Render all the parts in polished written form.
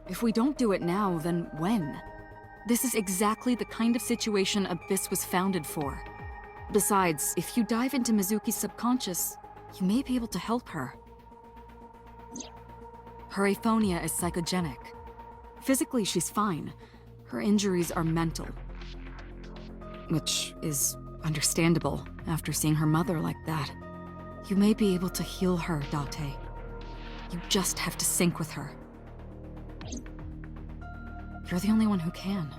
If we don't do it now, then when? This is exactly the kind of situation Abyss was founded for. Besides, if you dive into Mizuki's subconscious, you may be able to help her. Her aphonia is psychogenic. Physically, she's fine. Her injuries are mental. Which is understandable after seeing her mother like that. You may be able to heal her, Date. You just have to sync with her. You're the only one who can.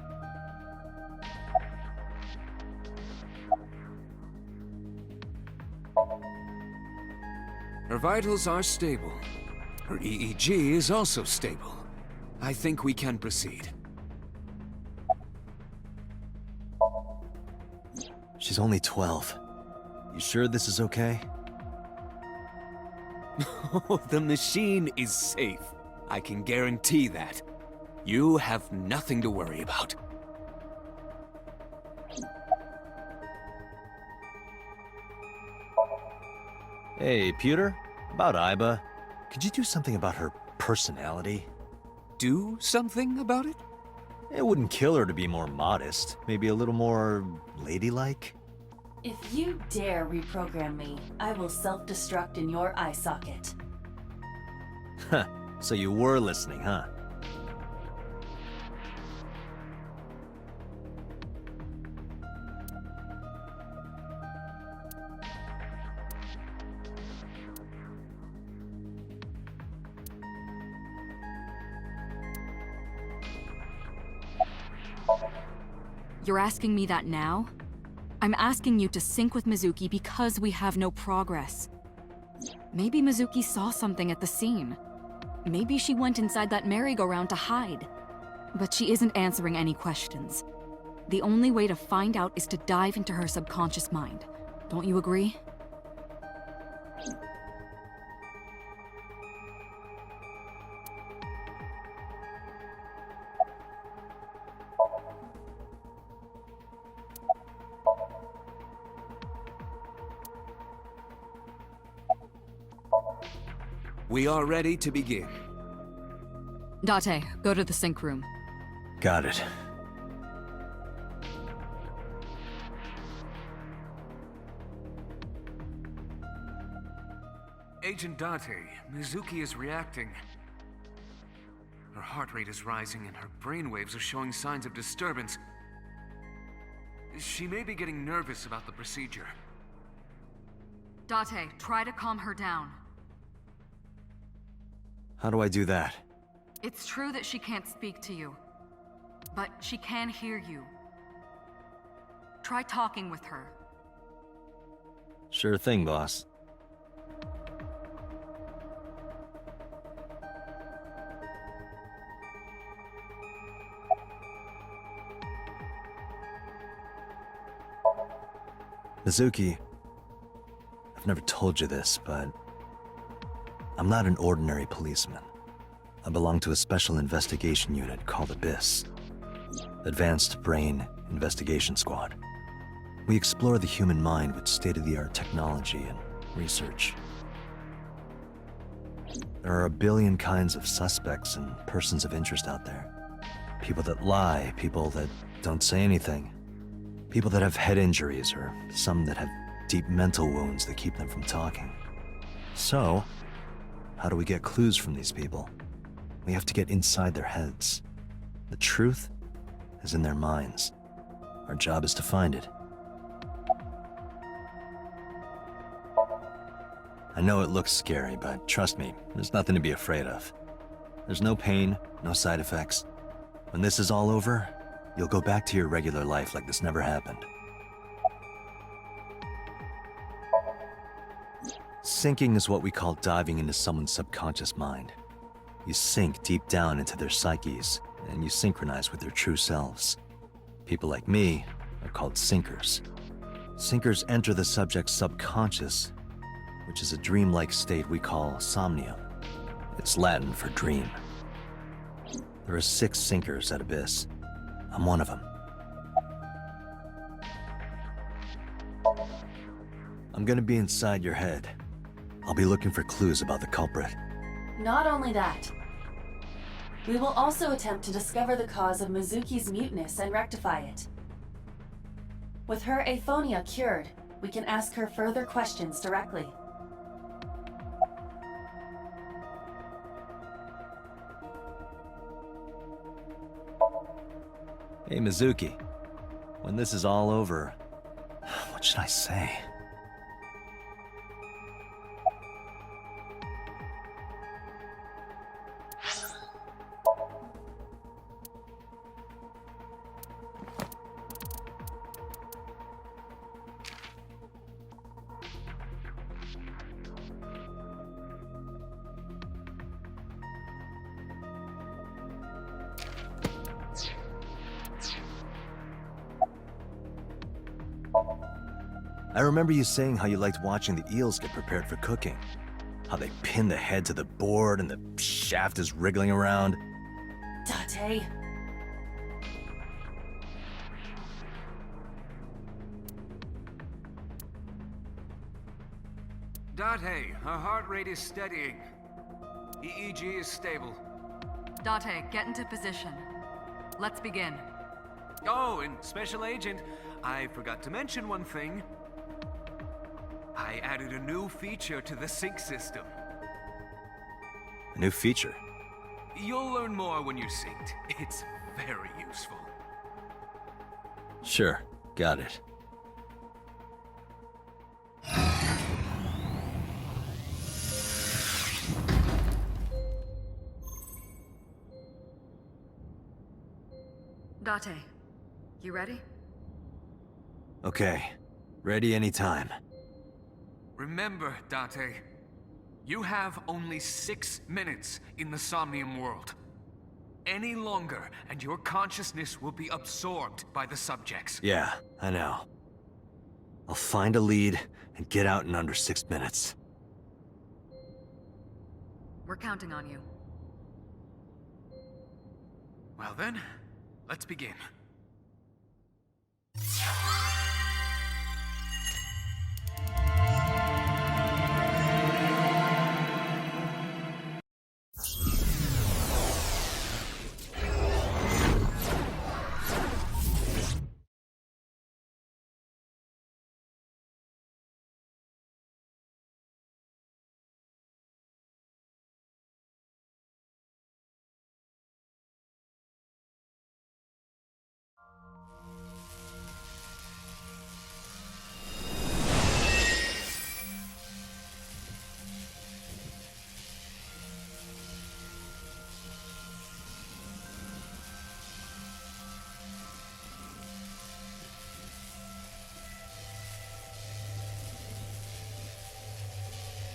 Her vitals are stable. Her EEG is also stable. I think we can proceed. She's only 12. You sure this is okay? The machine is safe. I can guarantee that. You have nothing to worry about. Hey, Pewter? About Iba. Could you do something about her personality? Do something about it? It wouldn't kill her to be more modest. Maybe a little more ladylike? If you dare reprogram me, I will self-destruct in your eye socket. Huh. So you were listening, huh? You're asking me that now? I'm asking you to sync with Mizuki because we have no progress. Maybe Mizuki saw something at the scene. Maybe she went inside that merry-go-round to hide. But she isn't answering any questions. The only way to find out is to dive into her subconscious mind. Don't you agree? We are ready to begin. Date, go to the sync room. Got it. Agent Date, Mizuki is reacting. Her heart rate is rising and her brainwaves are showing signs of disturbance. She may be getting nervous about the procedure. Date, try to calm her down. How do I do that? It's true that she can't speak to you, but she can hear you. Try talking with her. Sure thing, boss. Mizuki, I've never told you this, but I'm not an ordinary policeman. I belong to a special investigation unit called Abyss. Advanced Brain Investigation Squad. We explore the human mind with state-of-the-art technology and research. There are a billion kinds of suspects and persons of interest out there. People that lie, people that don't say anything. People that have head injuries, or some that have deep mental wounds that keep them from talking. So, how do we get clues from these people? We have to get inside their heads. The truth is in their minds. Our job is to find it. I know it looks scary, but trust me, there's nothing to be afraid of. There's no pain, no side effects. When this is all over, you'll go back to your regular life like this never happened. Sinking is what we call diving into someone's subconscious mind. You sink deep down into their psyches, and you synchronize with their true selves. People like me are called sinkers. Sinkers enter the subject's subconscious, which is a dreamlike state we call somnium. It's Latin for dream. There are 6 sinkers at Abyss. I'm one of them. I'm gonna be inside your head. I'll be looking for clues about the culprit. Not only that, We will also attempt to discover the cause of Mizuki's muteness and rectify it. With her aphonia cured, we can ask her further questions directly. Hey, Mizuki. When this is all over, what should I say? I remember you saying how you liked watching the eels get prepared for cooking. How they pin the head to the board and the shaft is wriggling around. Date. Date, her heart rate is steadying. EEG is stable. Date, get into position. Let's begin. Oh, and Special Agent, I forgot to mention one thing. I added a new feature to the sync system. A new feature. You'll learn more when you're synced. It's very useful. Sure, got it. Date, you ready? Okay, ready anytime. Remember, Date, you have only 6 minutes in the Somnium world. Any longer, and your consciousness will be absorbed by the subjects. Yeah, I know. I'll find a lead and get out in under 6 minutes. We're counting on you. Well then, let's begin.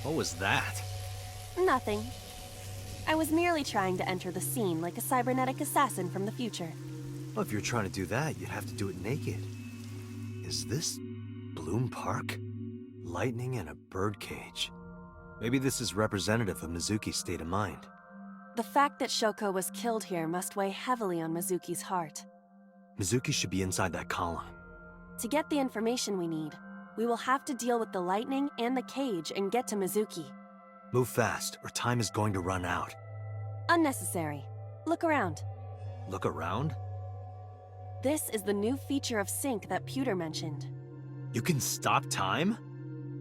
What was that? Nothing. I was merely trying to enter the scene like a cybernetic assassin from the future. Well, if you're trying to do that, you'd have to do it naked. Is this Bloom Park? Lightning in a birdcage. Maybe this is representative of Mizuki's state of mind. The fact that Shoko was killed here must weigh heavily on Mizuki's heart. Mizuki should be inside that column. To get the information we need, we will have to deal with the lightning and the cage and get to Mizuki. Move fast, or time is going to run out. Unnecessary. Look around. Look around? This is the new feature of Sync that Pewter mentioned. You can stop time?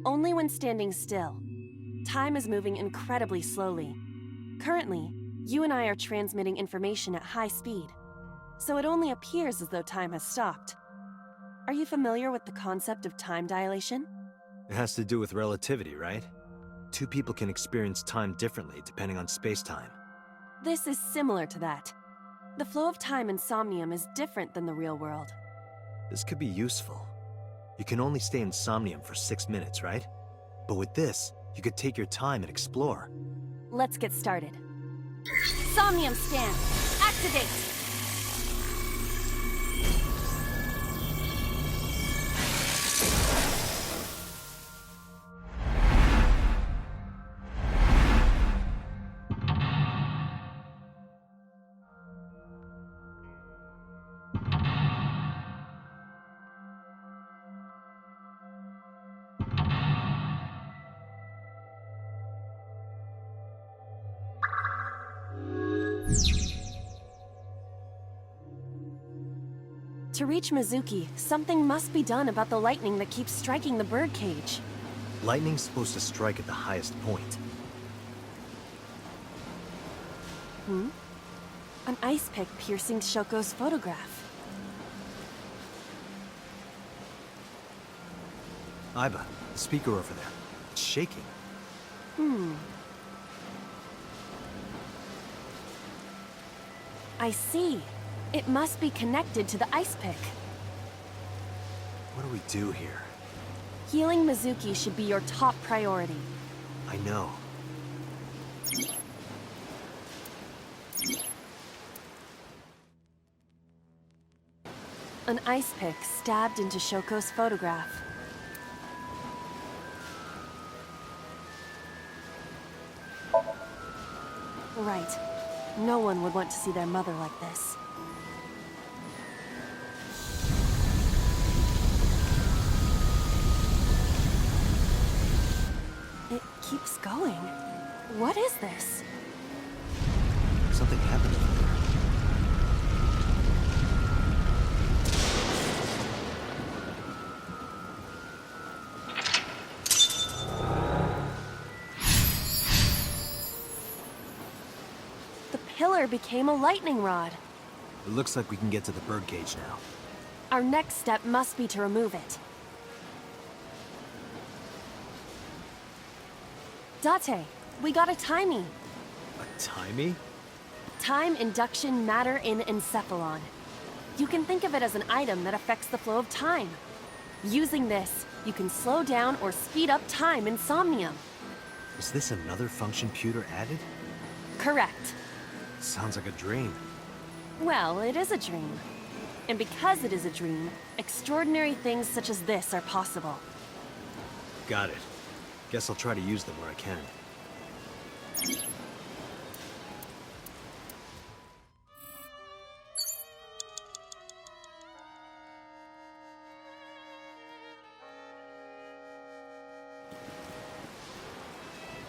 Only when standing still. Time is moving incredibly slowly. Currently, you and I are transmitting information at high speed, so it only appears as though time has stopped. Are you familiar with the concept of time dilation? It has to do with relativity, right? Two people can experience time differently depending on space-time. This is similar to that. The flow of time in Somnium is different than the real world. This could be useful. You can only stay in Somnium for 6 minutes, right? But with this, you could take your time and explore. Let's get started. Somnium scan! Activate! To reach Mizuki, something must be done about the lightning that keeps striking the birdcage. Lightning's supposed to strike at the highest point. An ice pick piercing Shoko's photograph. Aiba, the speaker over there. It's shaking. I see. It must be connected to the ice pick. What do we do here? Healing Mizuki should be your top priority. I know. An ice pick stabbed into Shoko's photograph. Right. No one would want to see their mother like this. It keeps going. What is this? Something happened over there. The pillar became a lightning rod. It looks like we can get to the birdcage now. Our next step must be to remove it. Date, we got a timing. A timey? Time induction matter in encephalon. You can think of it as an item that affects the flow of time. Using this, you can slow down or speed up time in Somnium. Is this another function Pewter added? Correct. Sounds like a dream. Well, it is a dream. And because it is a dream, extraordinary things such as this are possible. Got it. Guess I'll try to use them where I can.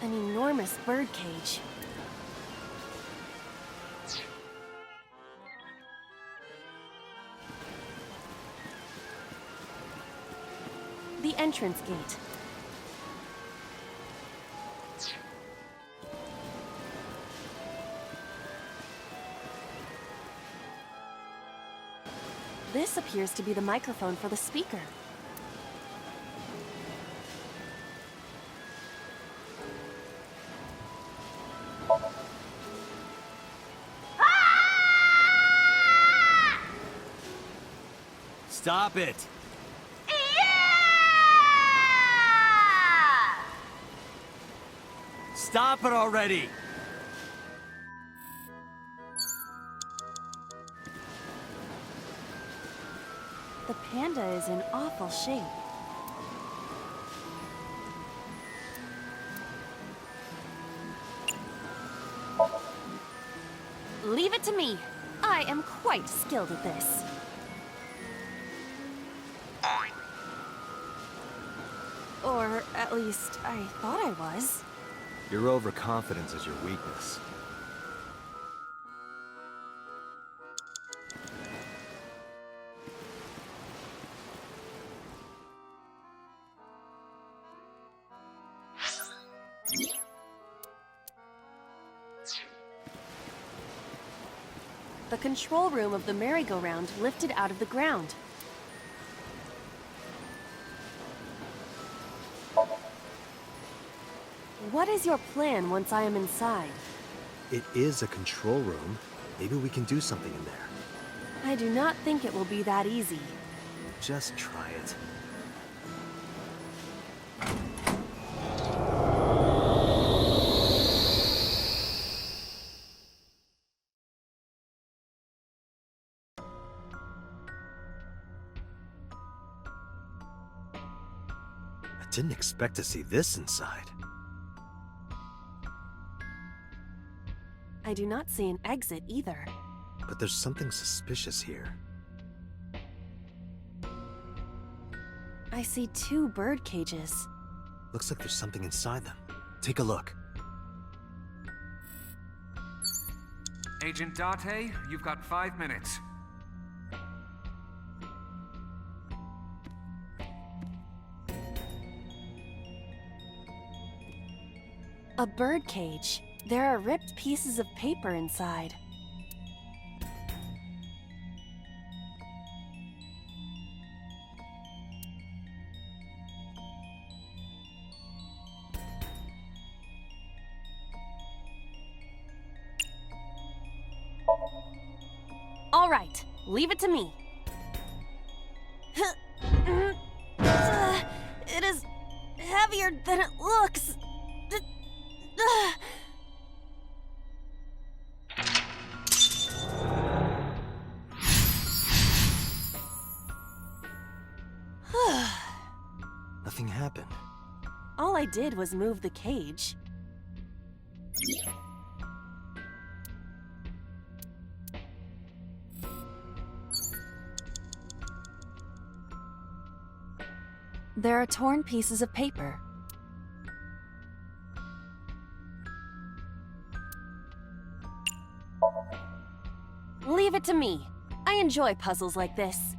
An enormous birdcage. The entrance gate. This appears to be the microphone for the speaker. Stop it! Stop it already! The panda is in awful shape. Leave it to me. I am quite skilled at this. Or at least, I thought I was. Your overconfidence is your weakness. The control room of the merry-go-round lifted out of the ground. What is your plan once I am inside? It is a control room. Maybe we can do something in there. I do not think it will be that easy. Just try it. I didn't expect to see this inside. I do not see an exit either. But there's something suspicious here. I see 2 bird cages. Looks like there's something inside them. Take a look. Agent Date, you've got 5 minutes. A bird cage. There are ripped pieces of paper inside. All right, leave it to me. It is heavier than it looks. Nothing happened. All I did was move the cage. There are torn pieces of paper. Leave it to me. I enjoy puzzles like this.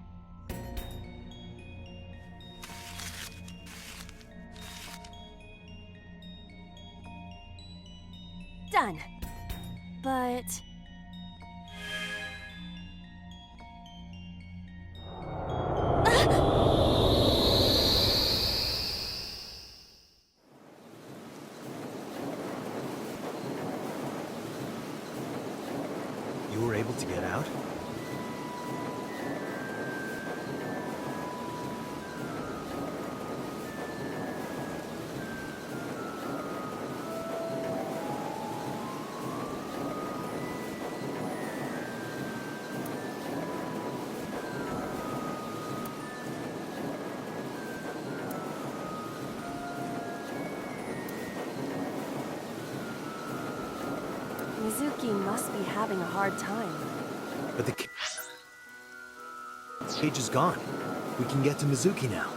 Done. But... You were able to get out? Mizuki must be having a hard time. But the cage is gone. We can get to Mizuki now.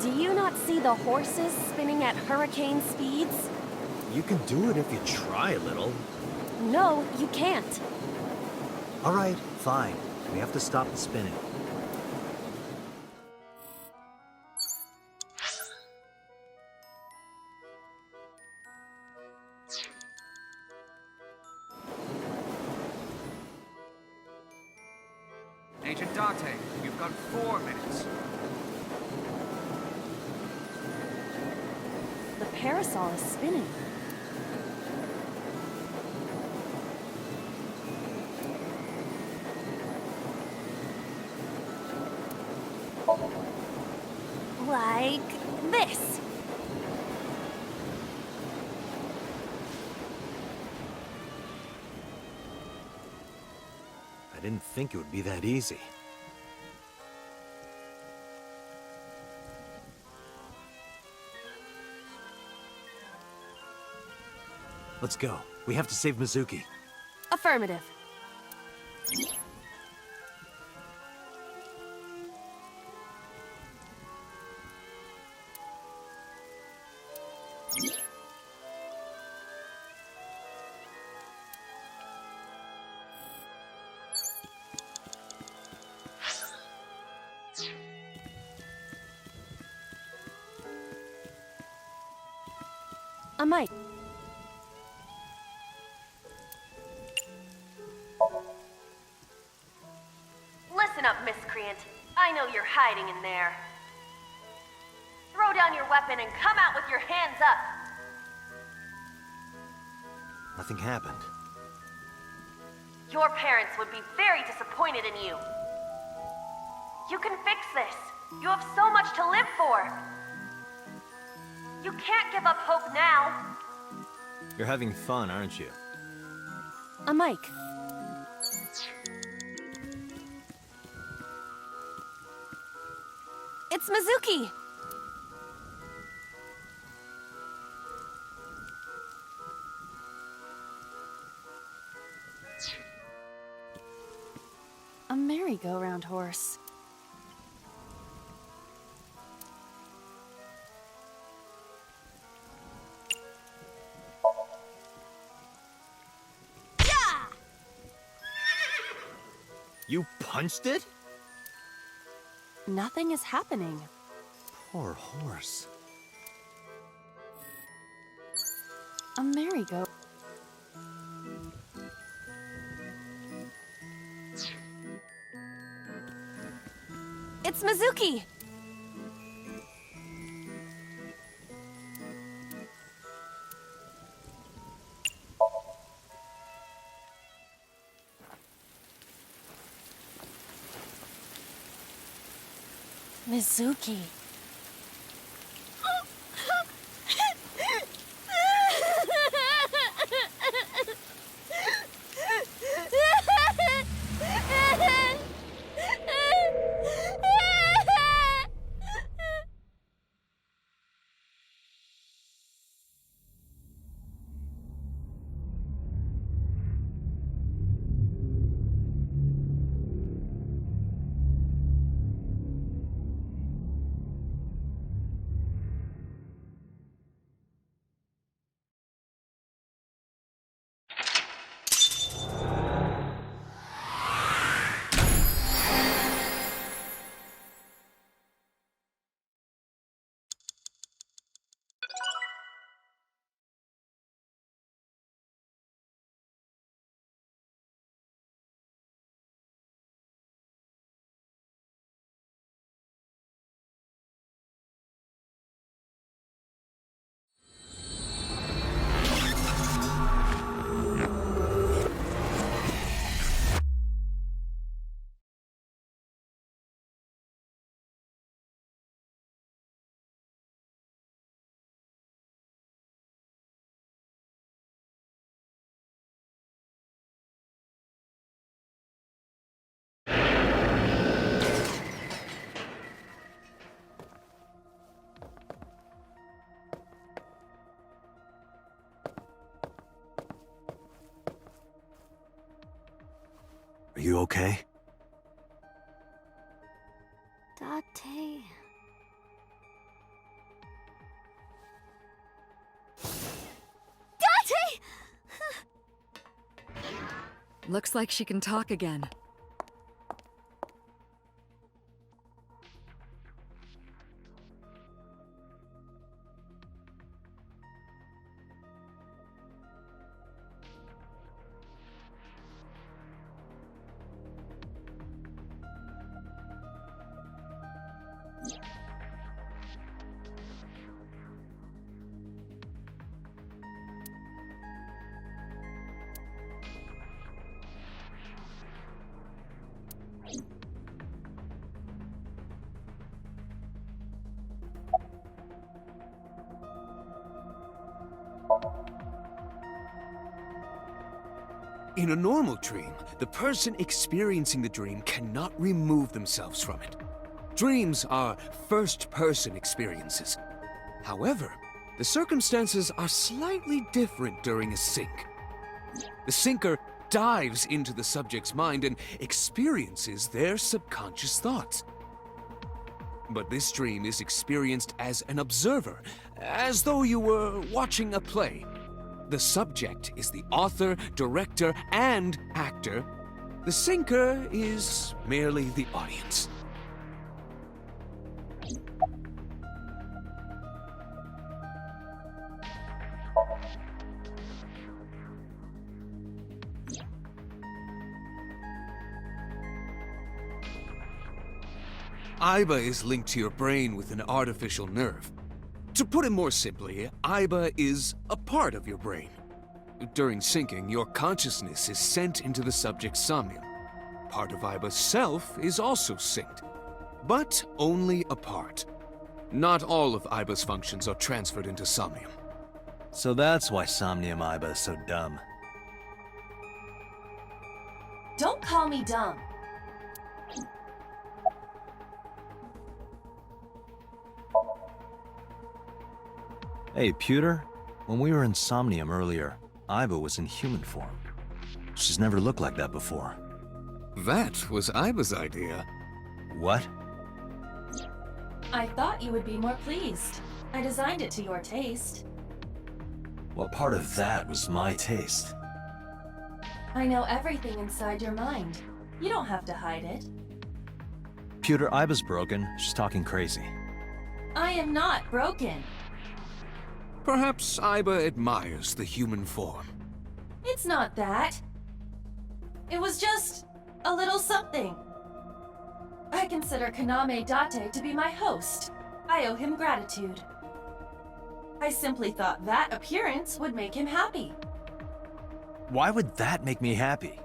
Do you not see the horses spinning at hurricane speeds? You can do it if you try a little. No, you can't. All right, fine. We have to stop the spinning. Agent Date, you've got 4 minutes. The parasol is spinning. Like this. I didn't think it would be that easy. Let's go. We have to save Mizuki. Affirmative. A mic. Listen up, miscreant. I know you're hiding in there. Throw down your weapon and come out with your hands up. Nothing happened. Your parents would be very disappointed in you. You can fix this. You have so much to live for. You can't give up hope now. You're having fun, aren't you? A mic. It's Mizuki! A merry-go-round horse. You punched it? Nothing is happening. Poor horse. A merry-go. It's Mizuki! Mizuki. Are you okay? Date. Date! Looks like she can talk again. In a normal dream, the person experiencing the dream cannot remove themselves from it. Dreams are first-person experiences. However, the circumstances are slightly different during a sync. The syncer dives into the subject's mind and experiences their subconscious thoughts. But this dream is experienced as an observer, as though you were watching a play. The subject is the author, director, and actor. The syncer is merely the audience. Aiba is linked to your brain with an artificial nerve. To put it more simply, Aiba is a part of your brain. During syncing, your consciousness is sent into the subject's somnium. Part of Aiba's self is also synced, but only a part. Not all of Aiba's functions are transferred into Somnium. So that's why Somnium Aiba is so dumb. Don't call me dumb. Hey, Pewter, when we were in Somnium earlier, Aiba was in human form. She's never looked like that before. That was Aiba's idea. What? I thought you would be more pleased. I designed it to your taste. What part of that was my taste? I know everything inside your mind. You don't have to hide it. Pewter, Aiba's broken. She's talking crazy. I am not broken. Perhaps Aiba admires the human form. It's not that. It was just a little something. I consider Kaname Date to be my host. I owe him gratitude. I simply thought that appearance would make him happy. Why would that make me happy?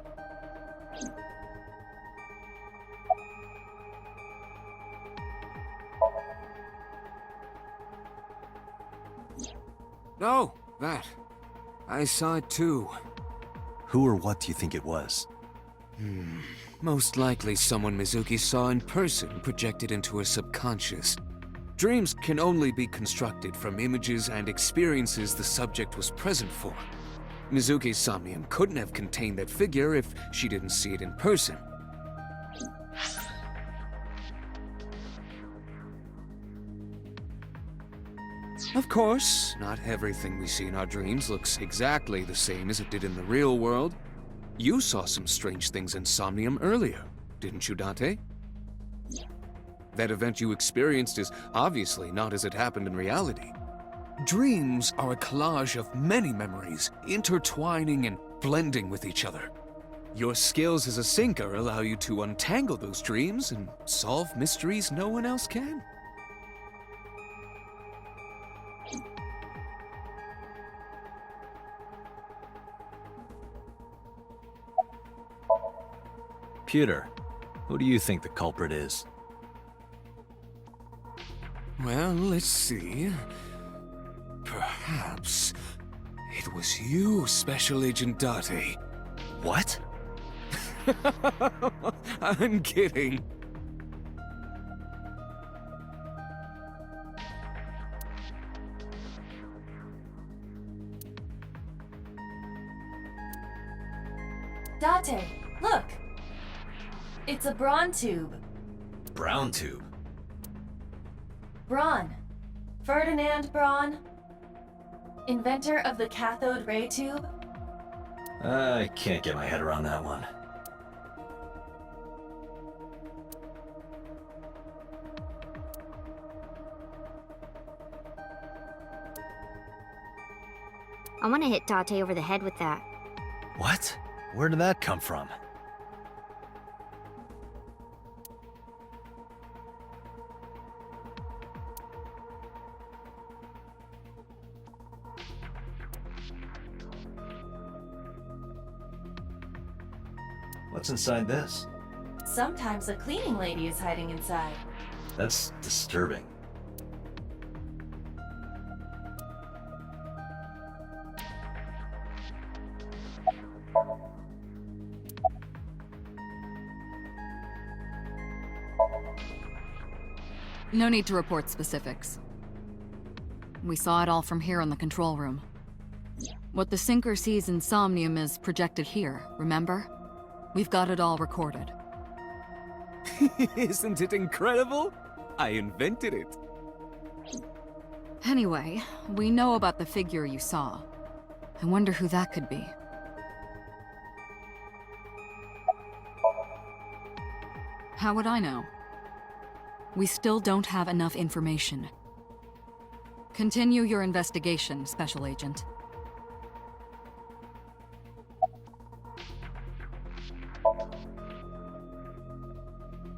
No, that. I saw it too. Who or what do you think it was? Most likely someone Mizuki saw in person projected into her subconscious. Dreams can only be constructed from images and experiences the subject was present for. Mizuki's Somnium couldn't have contained that figure if she didn't see it in person. Of course, not everything we see in our dreams looks exactly the same as it did in the real world. You saw some strange things in Somnium earlier, didn't you, Date? That event you experienced is obviously not as it happened in reality. Dreams are a collage of many memories, intertwining and blending with each other. Your skills as a sinker allow you to untangle those dreams and solve mysteries no one else can. Pewter, who do you think the culprit is? Well, let's see. Perhaps it was you, Special Agent Date. What? I'm kidding. Date, look! It's a Braun tube. Brown tube. Braun. Ferdinand Braun. Inventor of the cathode ray tube. I can't get my head around that one. I want to hit Date over the head with that. What? Where did that come from? What's inside this? Sometimes a cleaning lady is hiding inside. That's disturbing. No need to report specifics. We saw it all from here in the control room. What the sinker sees in Somnium is projected here, remember? We've got it all recorded. Isn't it incredible? I invented it. Anyway, we know about the figure you saw. I wonder who that could be. How would I know? We still don't have enough information. Continue your investigation, Special Agent.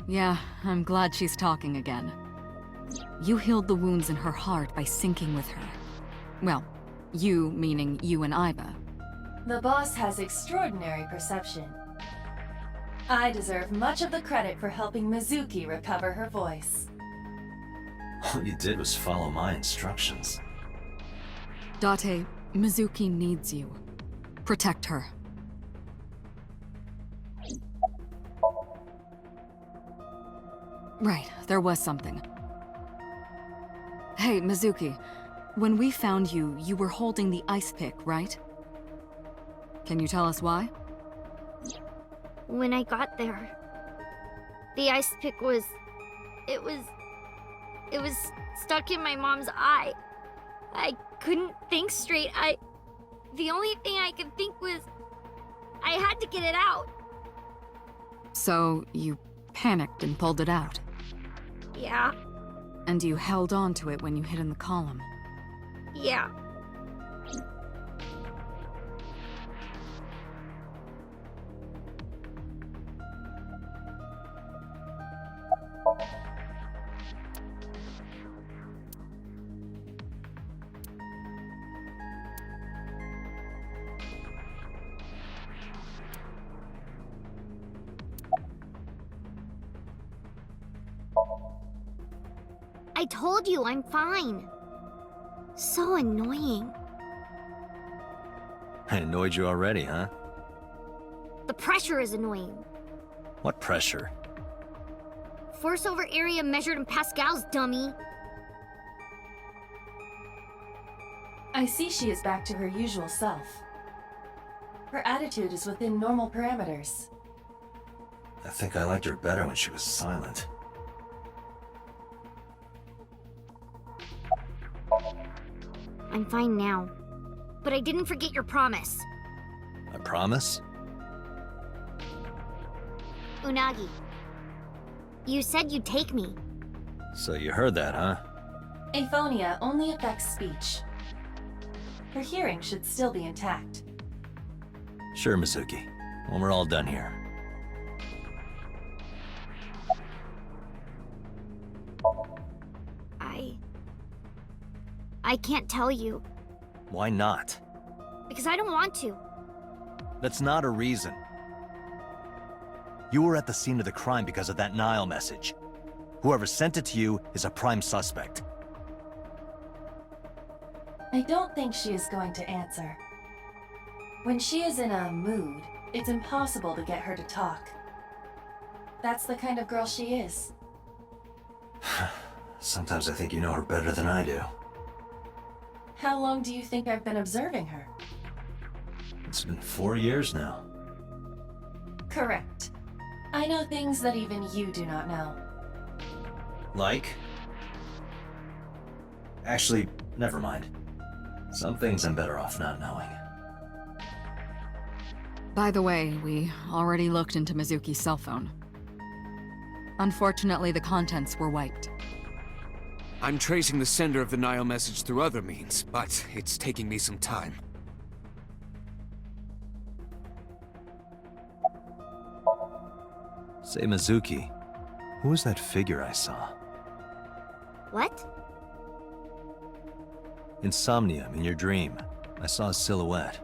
Yeah, I'm glad she's talking again. You healed the wounds in her heart by syncing with her. Well, you meaning you and Aiba. The boss has extraordinary perception. I deserve much of the credit for helping Mizuki recover her voice. All you did was follow my instructions. Date, Mizuki needs you. Protect her. Right, there was something. Hey, Mizuki. When we found you, you were holding the ice pick, right? Can you tell us why? When I got there, the ice pick was... It was stuck in my mom's eye. I couldn't think straight. The only thing I could think was... I had to get it out. So, you panicked and pulled it out? Yeah, And you held on to it when you hid in the column? yeah. I told you I'm fine. So annoying. I annoyed you already, huh? The pressure is annoying. What pressure? Force over area measured in pascals, dummy. I see she is back to her usual self. Her attitude is within normal parameters. I think I liked her better when she was silent. I'm fine now. But I didn't forget your promise. I promise? Unagi. You said you'd take me. So you heard that, huh? Aphonia only affects speech. Her hearing should still be intact. Sure, Mizuki. When we're all done here. I can't tell you. Why not? Because I don't want to. That's not a reason. You were at the scene of the crime because of that Nile message. Whoever sent it to you is a prime suspect. I don't think she is going to answer. When she is in a mood, it's impossible to get her to talk. That's the kind of girl she is. Sometimes I think you know her better than I do. How long do you think I've been observing her? It's been 4 years now. Correct. I know things that even you do not know. Like? Actually, never mind. Some things I'm better off not knowing. By the way, we already looked into Mizuki's cell phone. Unfortunately, the contents were wiped. I'm tracing the sender of the Nile message through other means, but it's taking me some time. Say, Mizuki, who was that figure I saw? What? In Somnium, in your dream, I saw a silhouette.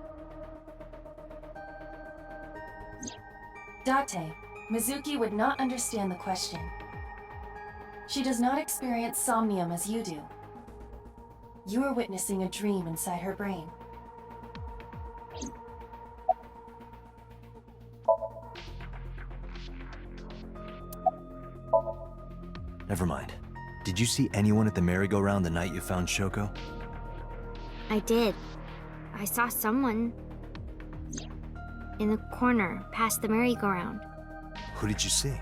Date, Mizuki would not understand the question. She does not experience somnium as you do. You are witnessing a dream inside her brain. Never mind. Did you see anyone at the merry-go-round the night you found Shoko? I did. I saw someone in the corner past the merry-go-round. Who did you see?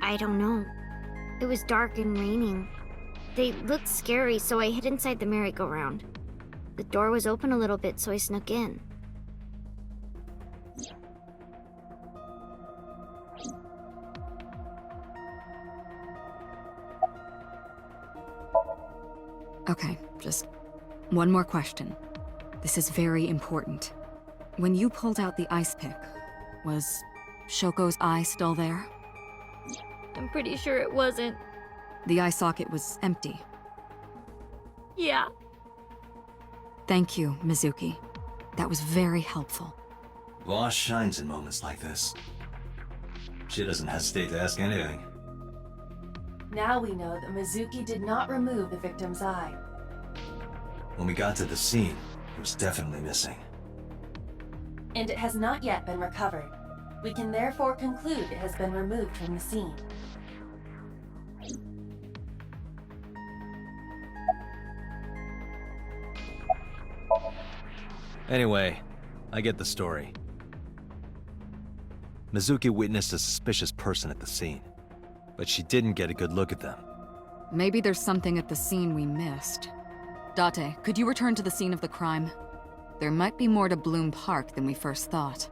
I don't know. It was dark and raining. They looked scary, so I hid inside the merry-go-round. The door was open a little bit, so I snuck in. Okay, just one more question. This is very important. When you pulled out the ice pick, was Shoko's eye still there? I'm pretty sure it wasn't. The eye socket was empty. Yeah. Thank you, Mizuki. That was very helpful. Boss shines in moments like this. She doesn't hesitate to ask anything. Now we know that Mizuki did not remove the victim's eye. When we got to the scene, it was definitely missing. And it has not yet been recovered. We can therefore conclude it has been removed from the scene. Anyway, I get the story. Mizuki witnessed a suspicious person at the scene, but she didn't get a good look at them. Maybe there's something at the scene we missed. Date, could you return to the scene of the crime? There might be more to Bloom Park than we first thought.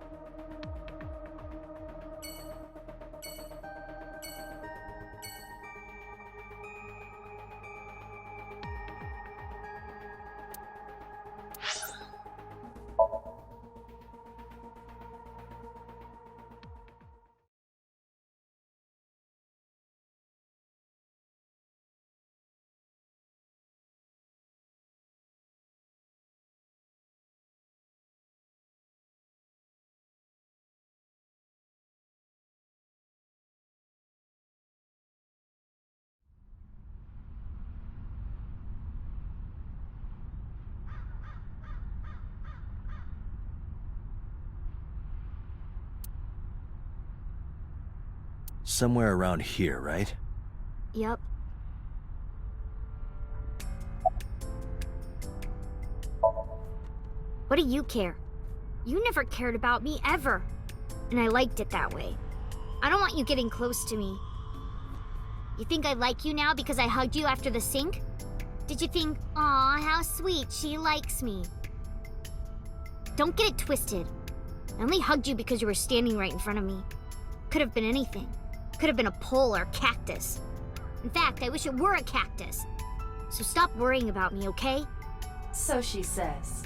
Somewhere around here, right? Yup. What do you care? You never cared about me, ever. And I liked it that way. I don't want you getting close to me. You think I like you now because I hugged you after the sink? Did you think, aw, how sweet, she likes me? Don't get it twisted. I only hugged you because you were standing right in front of me. Could have been anything. Could have been a pole or a cactus. In fact, I wish it were a cactus. So stop worrying about me, okay? So she says.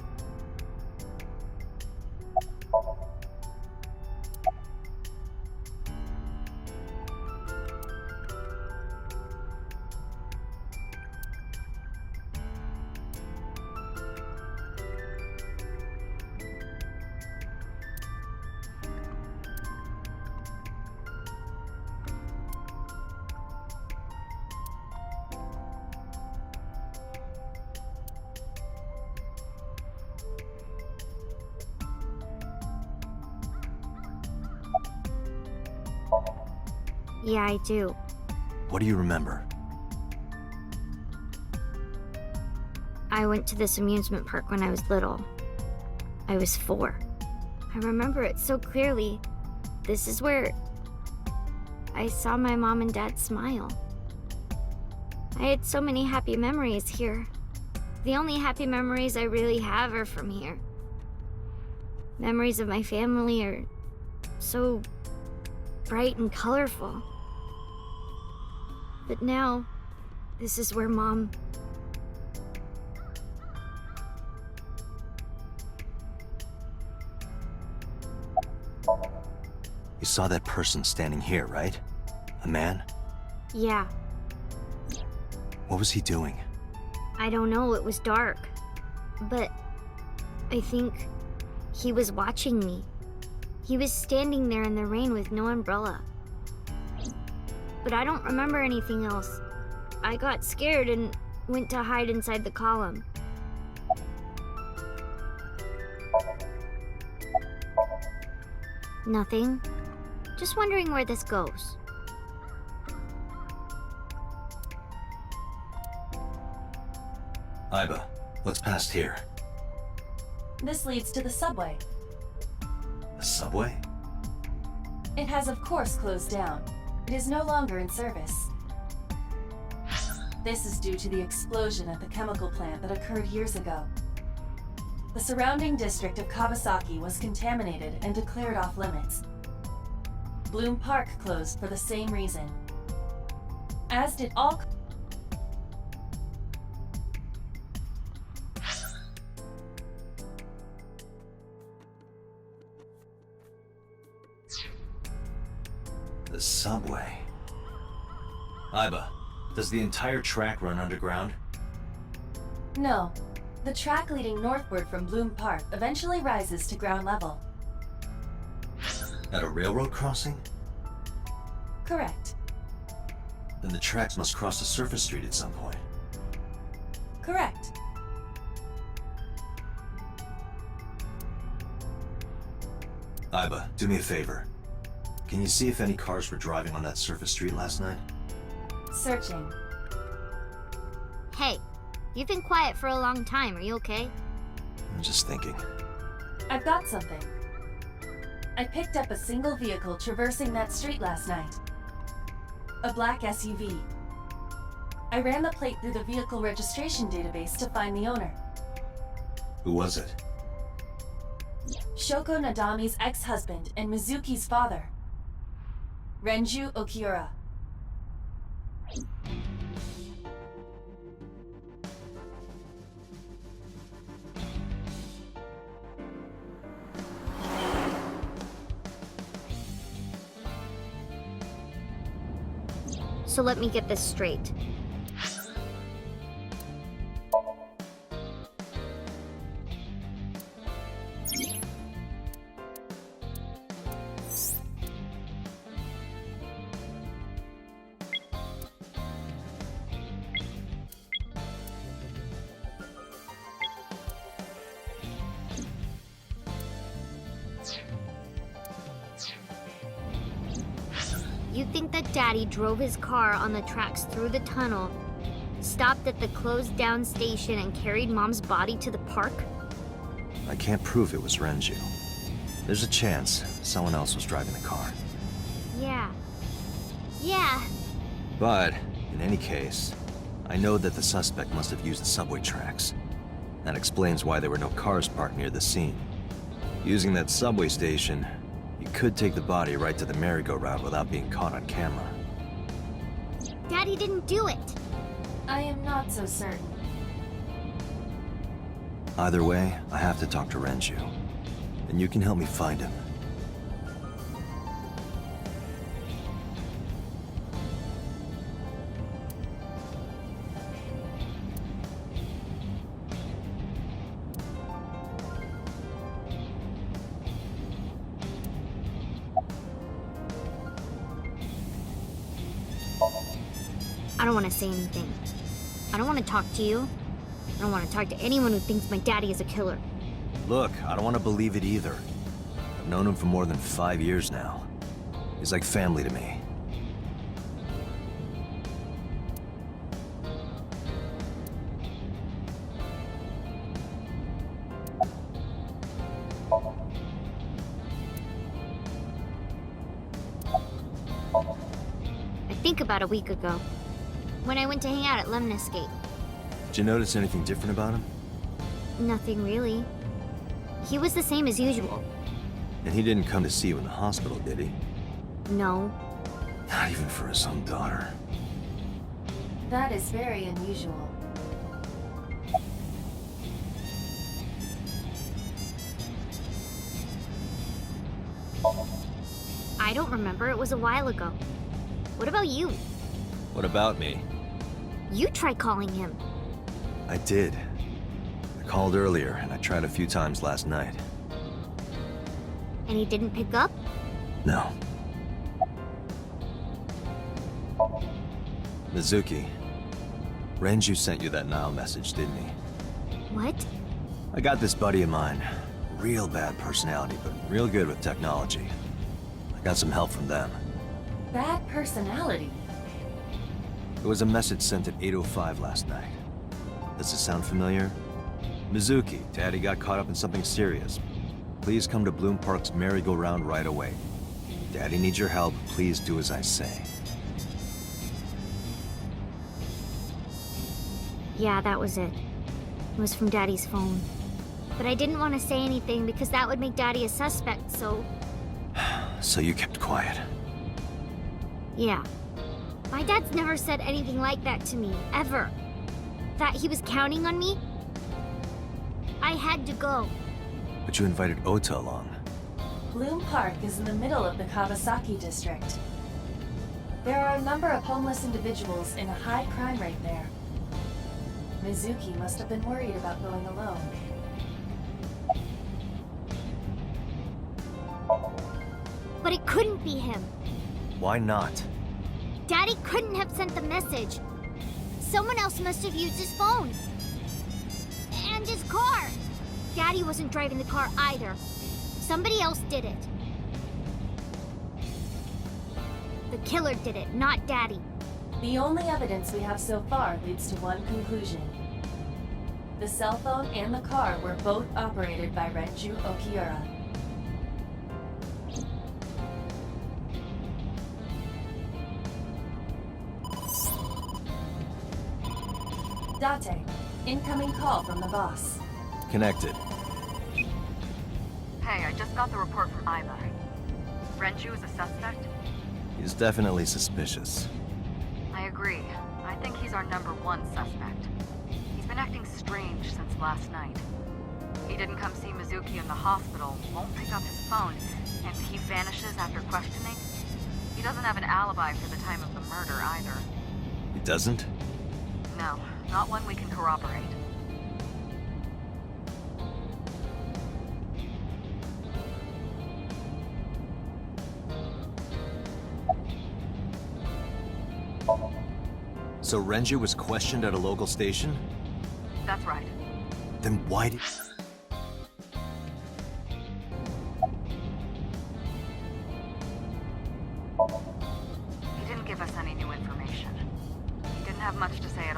Yeah, I do. What do you remember? I went to this amusement park when I was little. I was 4. I remember it so clearly. This is where I saw my mom and dad smile. I had so many happy memories here. The only happy memories I really have are from here. Memories of my family are so bright and colorful. But now, this is where Mom... You saw that person standing here, right? A man? Yeah, What was he doing? I don't know, it was dark. But I think he was watching me. He was standing there in the rain with no umbrella. But I don't remember anything else. I got scared and went to hide inside the column. Nothing. Just wondering where this goes. Iba, what's past here? This leads to the subway. A subway? It has of course closed down. It is no longer in service. This is due to the explosion at the chemical plant that occurred years ago. The surrounding district of Kawasaki was contaminated and declared off limits. Bloom Park closed for the same reason. As did all... The subway. Iba, does the entire track run underground? No. The track leading northward from Bloom Park eventually rises to ground level. At a railroad crossing? Correct. Then the tracks must cross a surface street at some point. Correct. Iba, do me a favor. Can you see if any cars were driving on that surface street last night? Searching. Hey, you've been quiet for a long time. Are you okay? I'm just thinking. I've got something. I picked up a single vehicle traversing that street last night. A black SUV. I ran the plate through the vehicle registration database to find the owner. Who was it? Shoko Nadami's ex-husband and Mizuki's father. Renju Okiura. So let me get this straight. You think that Daddy drove his car on the tracks through the tunnel, stopped at the closed-down station, and carried Mom's body to the park? I can't prove it was Renju. There's a chance someone else was driving the car. Yeah. Yeah. But, in any case, I know that the suspect must have used the subway tracks. That explains why there were no cars parked near the scene. Using that subway station, you could take the body right to the merry-go-round without being caught on camera. Daddy didn't do it. I am not so certain. Either way, I have to talk to Renju. And you can help me find him. I don't want to say anything. I don't want to talk to you. I don't want to talk to anyone who thinks my daddy is a killer. Look, I don't want to believe it either. I've known him for more than 5 years now. He's like family to me. I think about a week ago, when I went to hang out at Lemniscate. Did you notice anything different about him? Nothing really. He was the same as usual. And he didn't come to see you in the hospital, did he? No. Not even for his own daughter. That is very unusual. I don't remember. It was a while ago. What about you? What about me? You try calling him. I did. I called earlier, and I tried a few times last night. And he didn't pick up? No. Mizuki, Renju sent you that Nile message, didn't he? What? I got this buddy of mine. Real bad personality, but real good with technology. I got some help from them. Bad personality. It was a message sent at 8:05 last night. Does it sound familiar? Mizuki, Daddy got caught up in something serious. Please come to Bloom Park's merry-go-round right away. Daddy needs your help. Please do as I say. Yeah, that was it. It was from Daddy's phone. But I didn't want to say anything because that would make Daddy a suspect, so... So you kept quiet. Yeah. My dad's never said anything like that to me, ever. That he was counting on me? I had to go. But you invited Ota along. Bloom Park is in the middle of the Kawasaki district. There are a number of homeless individuals in a high crime rate there. Mizuki must have been worried about going alone. But it couldn't be him. Why not? Daddy couldn't have sent the message. Someone else must have used his phone. And his car. Daddy wasn't driving the car either. Somebody else did it. The killer did it, not Daddy. The only evidence we have so far leads to one conclusion. The cell phone and the car were both operated by Renju Okiura. Date, incoming call from the boss. Connected. Hey, I just got the report from Iva. Renju is a suspect? He's definitely suspicious. I agree. I think he's our #1 suspect. He's been acting strange since last night. He didn't come see Mizuki in the hospital, won't pick up his phone, and he vanishes after questioning. He doesn't have an alibi for the time of the murder either. He doesn't? No, not one we can corroborate. So Renju was questioned at a local station? That's right. Then why did...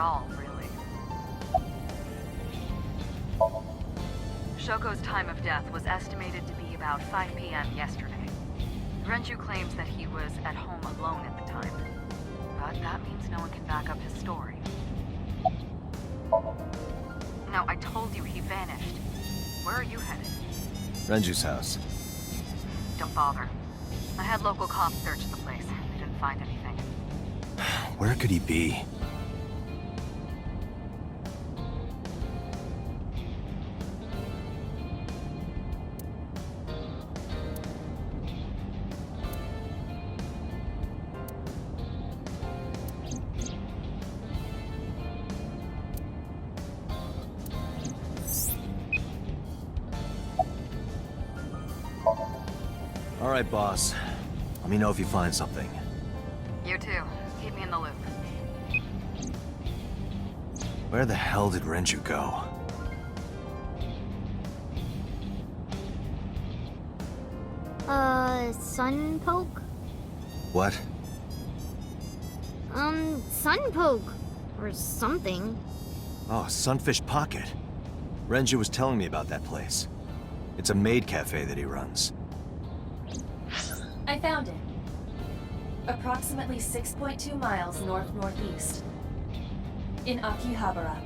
all, really. Shoko's time of death was estimated to be about 5 p.m. yesterday. Renju claims that he was at home alone at the time. But that means no one can back up his story. Now, I told you he vanished. Where are you headed? Renju's house. Don't bother. I had local cops search the place. They didn't find anything. Where could he be? All right, boss. Let me know if you find something. You too. Keep me in the loop. Where the hell did Renju go? Sun poke? What? Sun poke. Or something. Oh, Sunfish Pocket. Renju was telling me about that place. It's a maid cafe that he runs. I found it. Approximately 6.2 miles north-northeast. In Akihabara.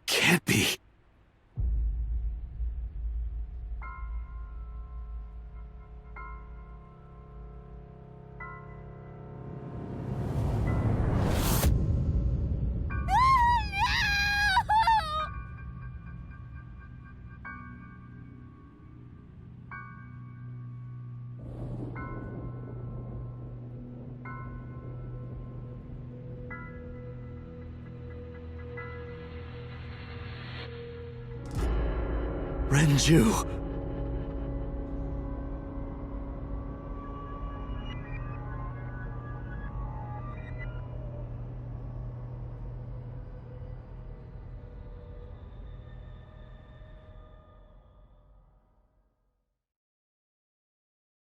Can't be. Renju!